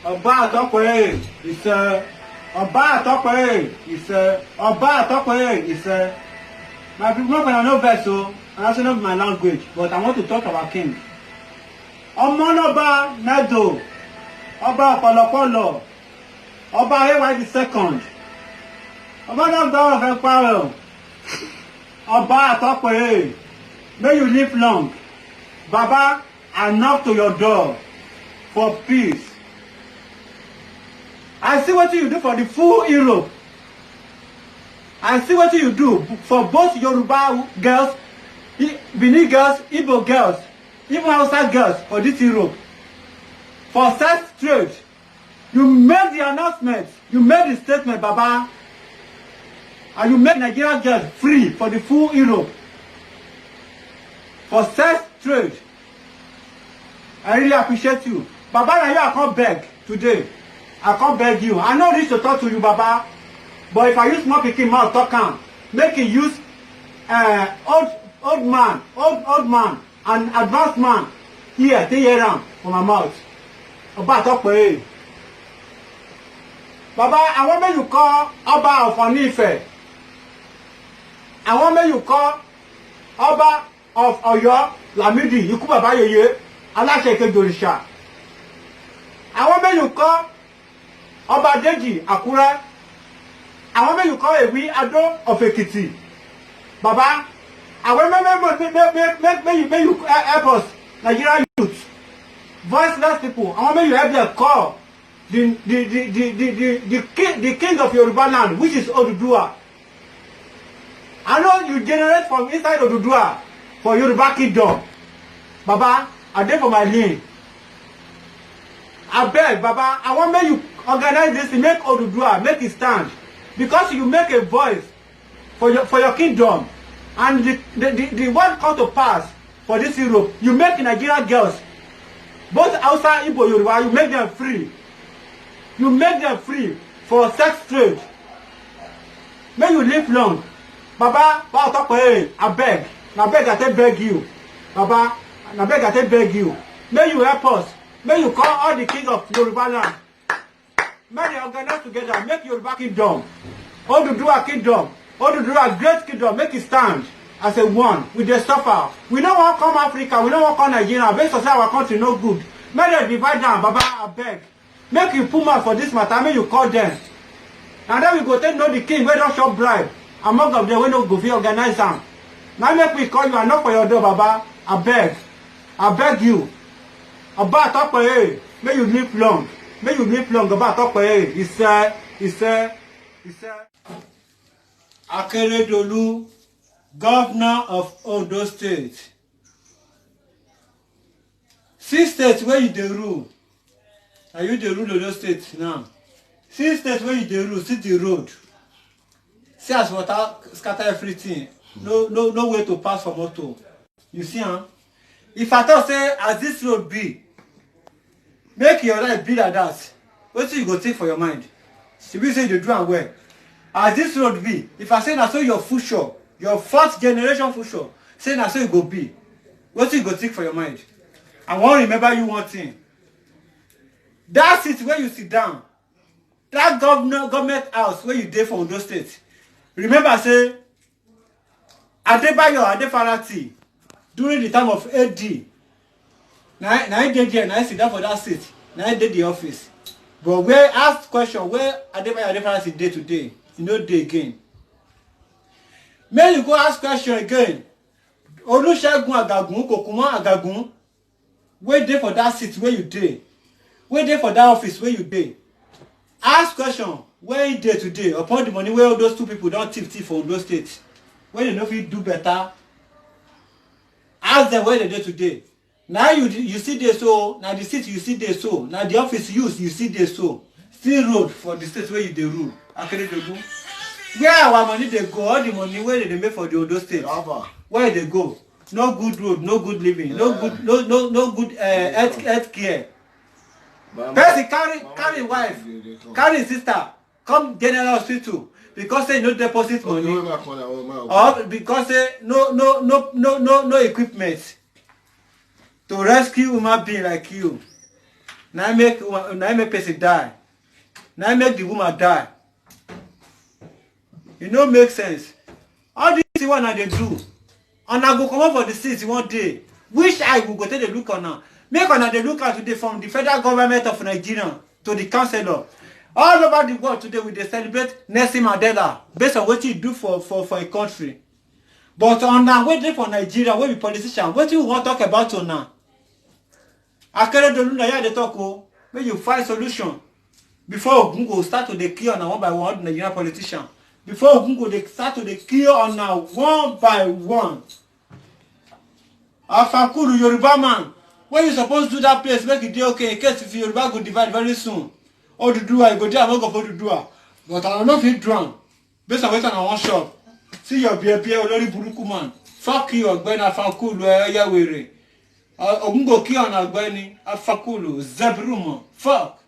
Ọba àtọ́pẹ́ ìṣẹ́. Ọba àtọ́pẹ́ ìṣẹ́. Ọba àtọ́pẹ́ ìṣẹ́. My people, not gonna know verse, so and that's not my language, but I want to talk about king. Ọmọnọba Nedo, Ọba Ọ̀pọ̀lọpọ̀lọ, Ọba Arewa the second, Ọmọnọba of Ekparo, Ọba àtọ́pẹ́, may you live long. Baba, I knock to your door for peace. I see what you do for the full Europe. I see what you do for both Yoruba girls, Benin girls, Igbo girls, even Hausa girls for this Europe. For sex trade, you made the announcement, you made the statement, Baba, and you made Nigerian girls free for the full Europe. For sex trade. I really appreciate you. Baba, now you I can't beg today. I can't beg you. I know this to talk to you, Baba. But if I use more picking mouth talk am, make it use old man, and advanced man here, they hear am for my mouth. Baba talk for you. Baba, I want me you call Oba of Onife. I want me you call Oba of Oyo Lamidi. You come Baba Yeye. Aláṣẹ Ìkejì Òrìṣà. Àwọn mẹ́yìn kọ́ Ọba Adéjì Àkúrẹ́. Àwọn mẹ́yìn kọ́ Èwí Adó of Èkìtì. Baba, àwọn mẹ́yìn help us, Nigerian youth, voiceless people. Àwọn mẹ́yìn help them call the king of Yoruba land, which is Oduduwa. I know you generate from inside Oduduwa for Yoruba kingdom. Baba, I dey for my lane. I beg, Baba, I want make you organize this to make Oduduwa, make it stand. Because you make a voice for your kingdom. And the one come to pass for this Europe, you make Nigerian girls, both Hausa, Igbo, Yoruba, you make them free. You make them free for sex trade. May you live long. Baba, I beg. I beg you. Baba, I beg you. May you help us. May you call all the kings of Yoruba land. May they organize together. Make Yoruba kingdom. Oduduwa kingdom. Oduduwa great kingdom. Make it stand as a one. We dey suffer. We don't want to come Africa. We don't want to come Nigeria. Based on our country no good. May they divide them. Baba, I beg. Make you put mouth for this matter. May you call them. And then we go take know the king. We don't show bribe. Among of them, we don't go fit organize them. Now make we call you and not for your door, Baba. I beg. I beg you. Oba Àtọ́pẹ́, may you live long. May you live long. Oba Àtọ́pẹ́, he said. Akeredolu, governor of Ondo State. 6 states where you dey rule. Are you the rule Ondo State now? 6 states where you dey rule, see the road. See as water scatter everything. No way to pass for motor. You see, huh? If I thought say as this road be, make your life be like that. What you go think for your mind? If you say you do am well, as this road be, if I say na so your future, your 4th generation future, say na so you go be, what you go think for your mind? I want remember you one thing. That seat where you sit down, that government house where you dey for Ondo State, remember say Adebayo Adefarati during the time of AD, na he dey there, na he sit down for that seat, na he dey the office. But where ask question where Adebayo Adefarati dey today, he no dey again. May you go ask question again. Olusegun Agagun, Kokuma Agagun, where dey for that seat where you dey, where dey for that office where you dey. Ask question where he dey today upon the money where all those 2 people don thief for Ondo State, where they no fit do better. Ask them where they dey today. Now you see dey so, now the seat you see dey so, now the office you see dey so. Still road for the state where you dey rule. Akeredolu. Where our money dey go, all the money where they make for the Ondo State. Where they go? No good road, no good living, no good health care. Person carry wife, carry sister, come general hospital because say no deposit money, or because say no equipment to rescue human being like you. Now I make person die. Now I make the woman die. It no make sense. All this one they do. And I go come up for the seats one day. Which I will go take a look on now. Make on the look at today from the federal government of Nigeria to the councillor. All over the world today we dey celebrate Nelson Mandela based on what he do for a country. But on now waiting for Nigeria, where be politician, what you want to talk about on now? Akeredolu na ya dey talk o, make you find solution before Ogun go start to dey kill on one by one Nigerian politician. Before Ogun go dey start to dey kill on now one by one. Afakuru Yoruba man, when you supposed to do that place, make it dey okay in case if Yoruba go divide very soon. Oduduwa, you go there, I'm not going to Oduduwa. But I don't know if he drown. Based on waiting on one shop. See your beer, Olori Buruku man. Fuck you, Ogbeni Afakulu, Yawere. Ogun go kill on Ogbeni Afakulu, Zebrumo. Fuck.